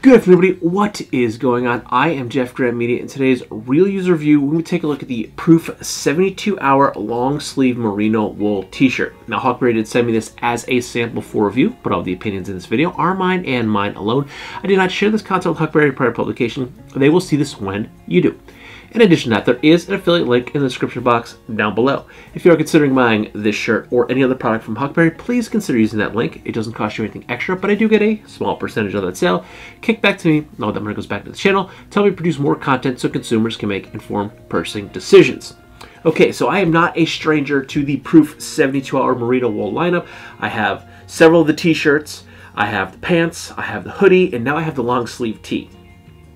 Good afternoon, everybody. What is going on? I am jeffgrantMEDIA. In today's real user review, we're going to take a look at the Proof 72-hour long sleeve merino wool t-shirt. Now, huckberry did send me this as a sample for review, but all the opinions in this video are mine and mine alone. I did not share this content with huckberry prior to publication. They will see this when you do. In addition to that, there is an affiliate link in the description box down below. If you are considering buying this shirt or any other product from huckberry, please consider using that link. It doesn't cost you anything extra, but I do get a small percentage of that sale. Kick back to me, all that money goes back to the channel to help me produce more content so consumers can make informed purchasing decisions. Okay, so I am not a stranger to the Proof 72-hour merino wool lineup. I have several of the t-shirts, I have the pants, I have the hoodie, and now I have the long sleeve tee.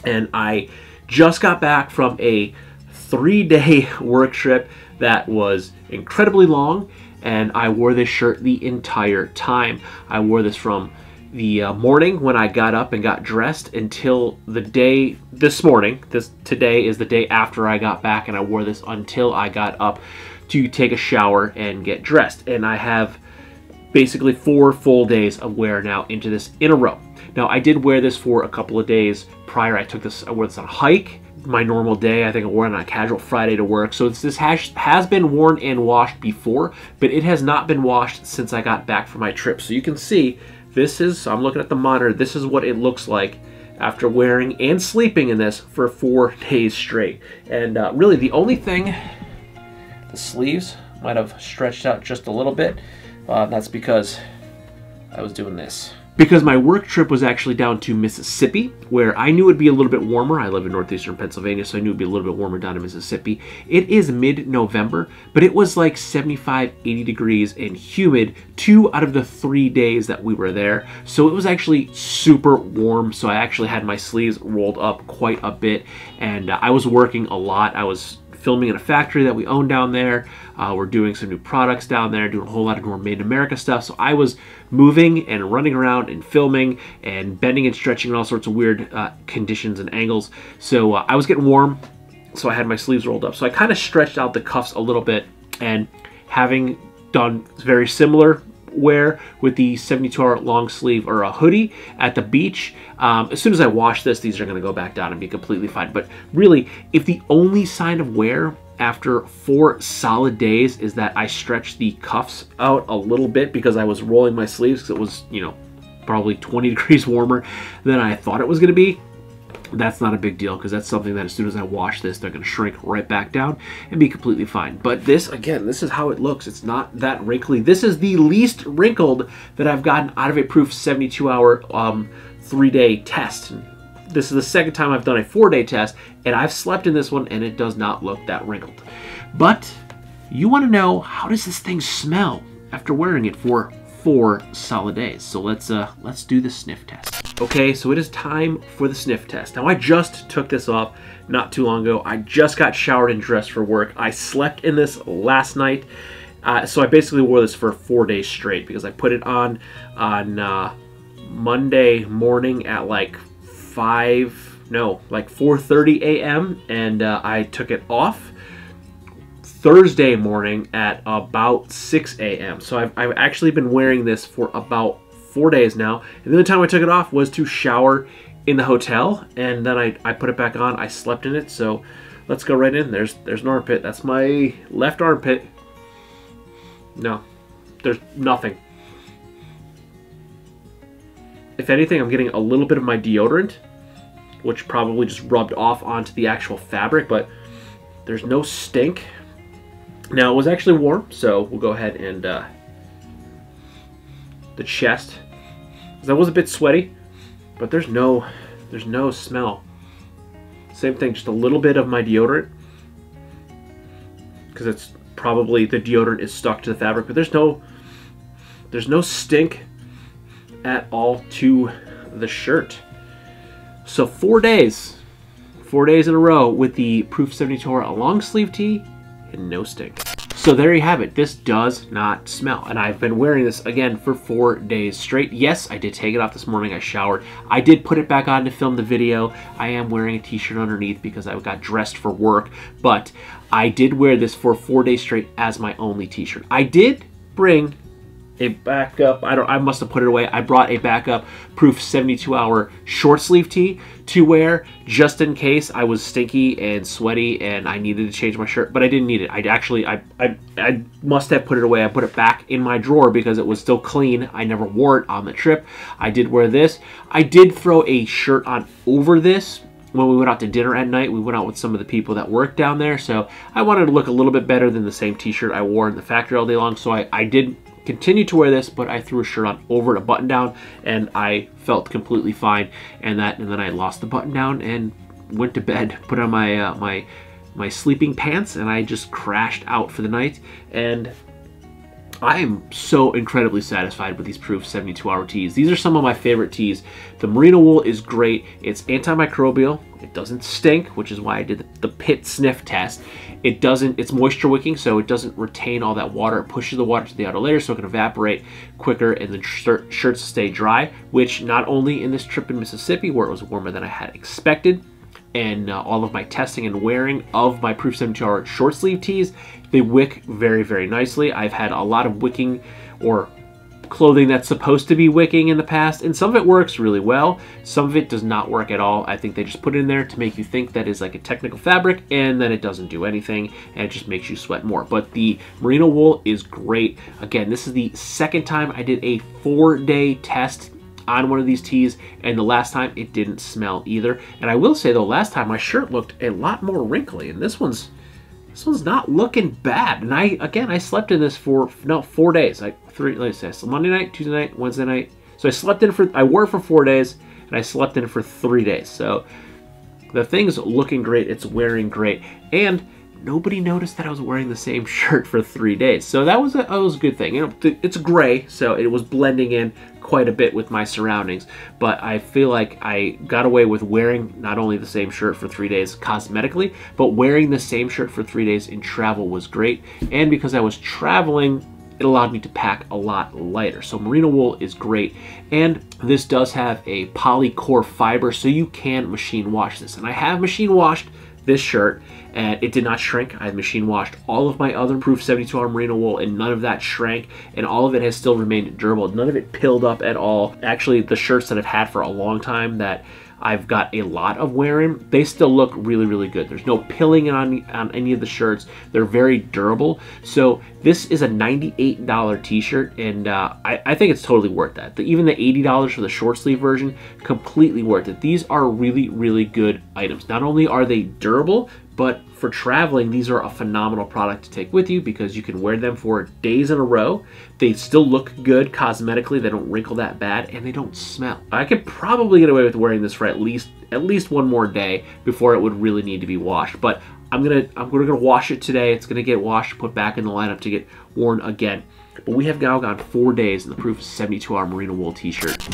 And I just got back from a 3-day work trip that was incredibly long, and I wore this shirt the entire time. I wore this from the morning when I got up and got dressed until the day this morning. Today is the day after I got back, and I wore this until I got up to take a shower and get dressed. And I have basically 4 full days of wear now into this in a row. Now, I did wear this for a couple of days prior. I wore this on a hike. My normal day, I think I wore it on a casual Friday to work. So this has been worn and washed before, but it has not been washed since I got back from my trip. So you can see, I'm looking at the monitor, this is what it looks like after wearing and sleeping in this for 4 days straight. And really the only thing, the sleeves might have stretched out just a little bit. That's because I was doing this. Because my work trip was actually down to Mississippi, where I knew it would be a little bit warmer. I live in northeastern Pennsylvania, so I knew it would be a little bit warmer down in Mississippi. It is mid-November, but it was like 75, 80 degrees and humid 2 out of the 3 days that we were there. So it was actually super warm, so I actually had my sleeves rolled up quite a bit, and I was working a lot. I was filming in a factory that we own down there. We're doing some new products down there, doing a whole lot of more Made in America stuff. So I was moving and running around and filming and bending and stretching in all sorts of weird conditions and angles. So I was getting warm, so I had my sleeves rolled up. So I kind of stretched out the cuffs a little bit, and having done very similar wear with the 72-hour long sleeve or a hoodie at the beach, as soon as I wash this, these are going to go back down and be completely fine. But really, if the only sign of wear after 4 solid days is that I stretched the cuffs out a little bit because I was rolling my sleeves because it was, you know, probably 20 degrees warmer than I thought it was going to be, that's not a big deal, because that's something that as soon as I wash this, they're going to shrink right back down and be completely fine. But this, again, this is how it looks. It's not that wrinkly. This is the least wrinkled that I've gotten out of a Proof 72-hour 3-day test. This is the second time I've done a 4-day test, and I've slept in this one, and it does not look that wrinkled. But you want to know, how does this thing smell after wearing it for 4 solid days? So let's do the sniff test. Okay, so it is time for the sniff test. Now, I just took this off not too long ago. I just got showered and dressed for work. I slept in this last night. So I basically wore this for 4 days straight because I put it on Monday morning at like 4:30 a.m. and I took it off Thursday morning at about 6 a.m. So I've actually been wearing this for about 4 days now, and the only time I took it off was to shower in the hotel, and then I put it back on. I slept in it, so let's go right in. There's an armpit. That's my left armpit. No, there's nothing. If anything, I'm getting a little bit of my deodorant, which probably just rubbed off onto the actual fabric, but there's no stink. Now, it was actually warm, so we'll go ahead and the chest. That was a bit sweaty, but there's no smell. Same thing, just a little bit of my deodorant, because it's probably the deodorant is stuck to the fabric, but there's no stink at all to the shirt. So 4 days in a row with the Proof 72-hour long sleeve tee and no stink. So there you have it. This does not smell. And I've been wearing this again for 4 days straight. Yes, I did take it off this morning. I showered. I did put it back on to film the video. I am wearing a t-shirt underneath because I got dressed for work. But I did wear this for 4 days straight as my only t-shirt. I did bring a backup. I must have put it away. I brought a backup proof 72-hour short sleeve tee to wear just in case I was stinky and sweaty and I needed to change my shirt, but I didn't need it. I must have put it away. I put it back in my drawer because it was still clean. I never wore it on the trip. I did wear this. I did throw a shirt on over this when we went out to dinner at night. We went out with some of the people that work down there, so I wanted to look a little bit better than the same t-shirt I wore in the factory all day long, so I did continue to wear this, but I threw a shirt on over it, a button down, and I felt completely fine. And then I lost the button down and went to bed, put on my my sleeping pants, and I just crashed out for the night. And I am so incredibly satisfied with these Proof 72-hour tees. These are some of my favorite tees. The merino wool is great. It's antimicrobial. It doesn't stink, which is why I did the pit sniff test. It's moisture wicking, so it doesn't retain all that water. It pushes the water to the outer layer so it can evaporate quicker and the shirts stay dry, which not only in this trip in Mississippi where it was warmer than I had expected, and all of my testing and wearing of my Proof 72-hour short sleeve tees, they wick very, very nicely. I've had a lot of wicking or clothing that's supposed to be wicking in the past, and some of it works really well. Some of it does not work at all. I think they just put it in there to make you think that is like a technical fabric, and then it doesn't do anything, and it just makes you sweat more. But the merino wool is great. Again, this is the second time I did a 4-day test on one of these tees, and the last time it didn't smell either. And I will say though, last time my shirt looked a lot more wrinkly, and this one's not looking bad. And I slept in this for 4 days. Let me say, so Monday night, Tuesday night, Wednesday night. So I wore it for 4 days, and I slept in it for 3 days. So the thing's looking great, it's wearing great, and nobody noticed that I was wearing the same shirt for 3 days. So that was a good thing. You know, it's gray, so it was blending in quite a bit with my surroundings, but I feel like I got away with wearing not only the same shirt for 3 days cosmetically, but wearing the same shirt for 3 days in travel was great. And because I was traveling, it allowed me to pack a lot lighter. So merino wool is great, and this does have a polycore fiber, so you can machine wash this. And I have machine washed this shirt, and it did not shrink. I machine washed all of my other Proof 72-hour merino wool, and none of that shrank, and all of it has still remained durable. None of it pilled up at all. Actually, the shirts that I've had for a long time that I've got a lot of wearing, they still look really, really good. There's no pilling on any of the shirts. They're very durable. So this is a $98 t-shirt, and I think it's totally worth that. Even the $80 for the short sleeve version, completely worth it. These are really, really good items. Not only are they durable, but for traveling, these are a phenomenal product to take with you because you can wear them for days in a row. They still look good cosmetically. They don't wrinkle that bad, and they don't smell. I could probably get away with wearing this for at least one more day before it would really need to be washed. But I'm gonna wash it today. It's gonna get washed, put back in the lineup to get worn again. But we have now gone 4 days in the Proof 72-hour merino wool t-shirt.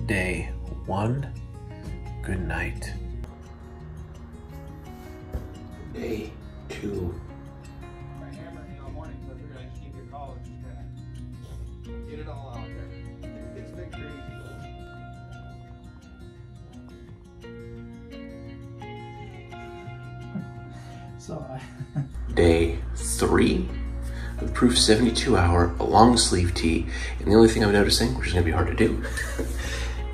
Day 1, good night. Day 2. I hammered you all morning, so I figured I'd just give you a call and just kind of get it all out there. It's been crazy. Day 3 of the Proof 72-hour long sleeve tee, and the only thing I'm noticing, which is going to be hard to do,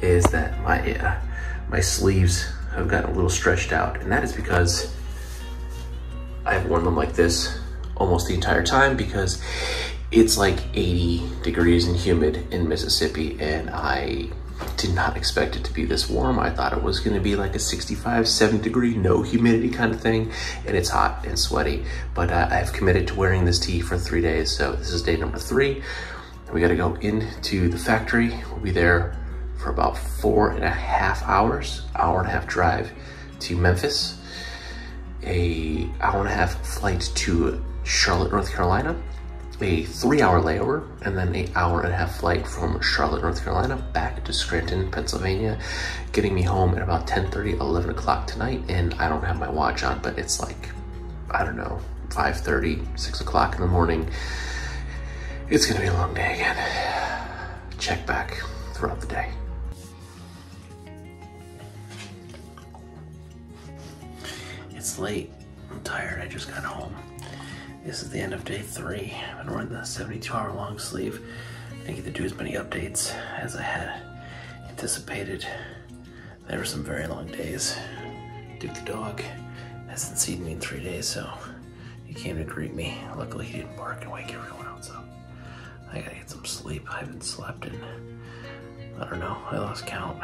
is that my sleeves have gotten a little stretched out, and that is because I've worn them like this almost the entire time because it's like 80 degrees and humid in Mississippi, and I did not expect it to be this warm. I thought it was gonna be like a 65, 70 degree, no humidity kind of thing, and it's hot and sweaty. But I've committed to wearing this tee for 3 days, so this is day number 3. We gotta go into the factory. We'll be there for about 4.5 hours, hour-and-a-half drive to Memphis, a hour-and-a-half flight to Charlotte, North Carolina, a 3-hour layover and then an 1.5-hour flight from Charlotte, North Carolina back to Scranton, Pennsylvania, getting me home at about 10:30, 11 o'clock tonight. And I don't have my watch on, but it's like, I don't know, 5:30, 6 o'clock in the morning. It's gonna be a long day again. Check back throughout the day. It's late, I'm tired, I just got home. This is the end of day 3. I've been running the 72-hour long sleeve. I didn't get to do as many updates as I had anticipated. There were some very long days. Duke the dog hasn't seen me in 3 days, so he came to greet me. Luckily he didn't bark and wake everyone out, so I gotta get some sleep. I haven't slept in, I don't know, I lost count.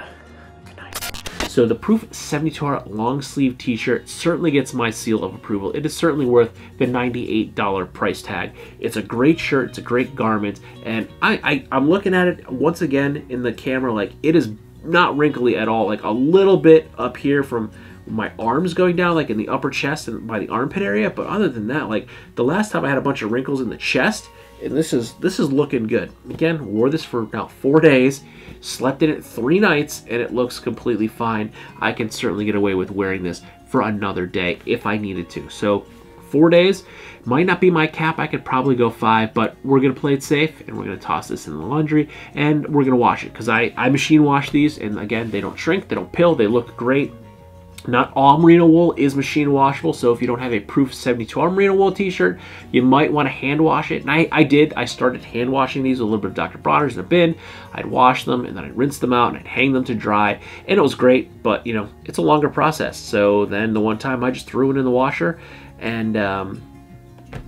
Good night. So the Proof 72-hour long sleeve t-shirt certainly gets my seal of approval. It is certainly worth the $98 price tag. It's a great shirt, it's a great garment, and I'm looking at it once again in the camera, like it is not wrinkly at all, like a little bit up here from my arms going down, like in the upper chest and by the armpit area, but other than that, like the last time I had a bunch of wrinkles in the chest, and this is looking good. Again, wore this for about 4 days, slept in it 3 nights, and it looks completely fine. I can certainly get away with wearing this for another day if I needed to. So 4 days might not be my cap. I could probably go 5, but we're gonna play it safe and we're gonna toss this in the laundry and we're gonna wash it, because I machine wash these, and again, they don't shrink, they don't pill, they look great. Not all merino wool is machine washable, so if you don't have a Proof 72-hour merino wool t-shirt, you might want to hand wash it. And I did. I started hand washing these with a little bit of Dr. Bronner's in a bin. I'd wash them and then I'd rinse them out and I'd hang them to dry, and it was great, but you know, it's a longer process. So then the one time I just threw it in the washer and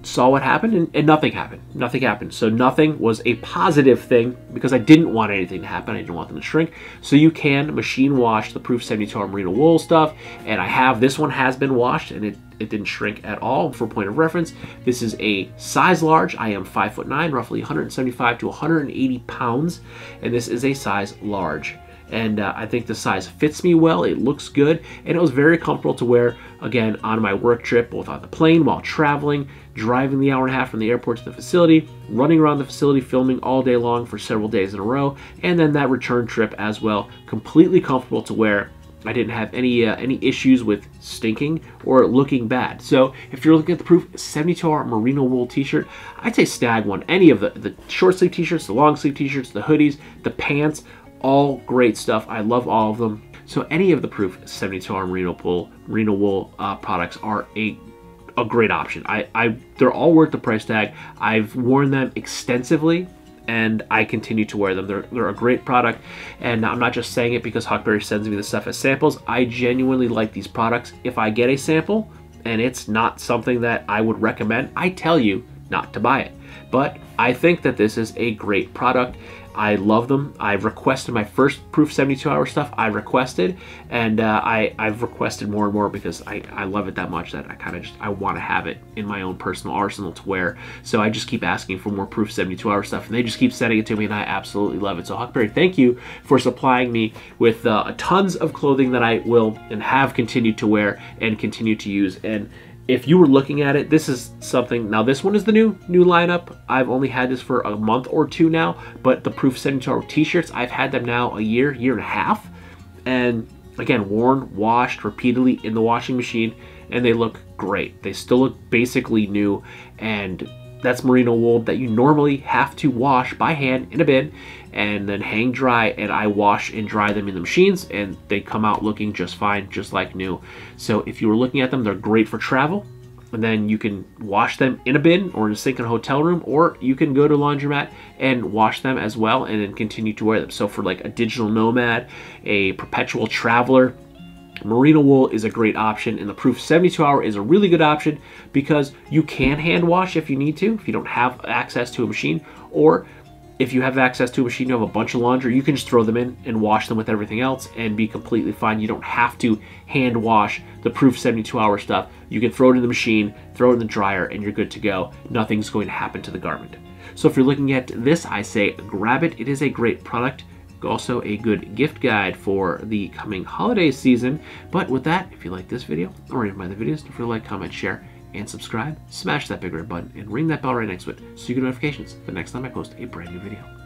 saw what happened, and nothing happened. Nothing happened. So nothing was a positive thing, because I didn't want anything to happen. I didn't want them to shrink. So you can machine wash the Proof 72-hour merino wool stuff, and I have. This one has been washed and it didn't shrink at all. For point of reference, this is a size large. I am 5'9", roughly 175 to 180 pounds, and this is a size large. And I think the size fits me well. It looks good, and it was very comfortable to wear, again, on my work trip, both on the plane, while traveling, driving the 1.5 hours from the airport to the facility, running around the facility, filming all day long for several days in a row, and then that return trip as well. Completely comfortable to wear. I didn't have any issues with stinking or looking bad. So if you're looking at the Proof 72-hour merino wool t-shirt, I'd say snag one. Any of the short sleeve t-shirts, the long sleeve t-shirts, the hoodies, the pants, all great stuff. I love all of them. So any of the Proof 72-hour merino wool products are a great option. They're all worth the price tag. I've worn them extensively, and I continue to wear them. They're a great product, and I'm not just saying it because Huckberry sends me the stuff as samples. I genuinely like these products. If I get a sample and it's not something that I would recommend, I tell you not to buy it. But I think that this is a great product. I love them. I've requested my first Proof 72-hour stuff. I requested, and I've requested more and more because I love it that much that I want to have it in my own personal arsenal to wear. So I just keep asking for more Proof 72-hour stuff, and they just keep sending it to me, and I absolutely love it. So Huckberry, thank you for supplying me with tons of clothing that I will and have continued to wear and continue to use. And if you were looking at it, this is something. Now this one is the new lineup. I've only had this for a month or 2 now, but the Proof 72-hour t-shirts, I've had them now a year and a half, and again, worn, washed repeatedly in the washing machine, and they look great. They still look basically new, and that's merino wool that you normally have to wash by hand in a bin and then hang dry, and I wash and dry them in the machines, and they come out looking just fine, just like new. So if you were looking at them, they're great for travel, and then you can wash them in a bin or in a sink in a hotel room, or you can go to a laundromat and wash them as well and then continue to wear them. So for like a digital nomad, a perpetual traveler, merino wool is a great option, and the Proof 72-hour is a really good option because you can hand wash if you need to, if you don't have access to a machine, or if you have access to a machine, you have a bunch of laundry, you can just throw them in and wash them with everything else and be completely fine. You don't have to hand wash the Proof 72-hour stuff. You can throw it in the machine, throw it in the dryer, and you're good to go. Nothing's going to happen to the garment. So if you're looking at this, I say grab it. It is a great product. Also a good gift guide for the coming holiday season. But with that, if you like this video or any of my other videos, don't forget to like, comment, share, and subscribe, smash that big red button, and ring that bell right next to it so you get notifications the next time I post a brand new video.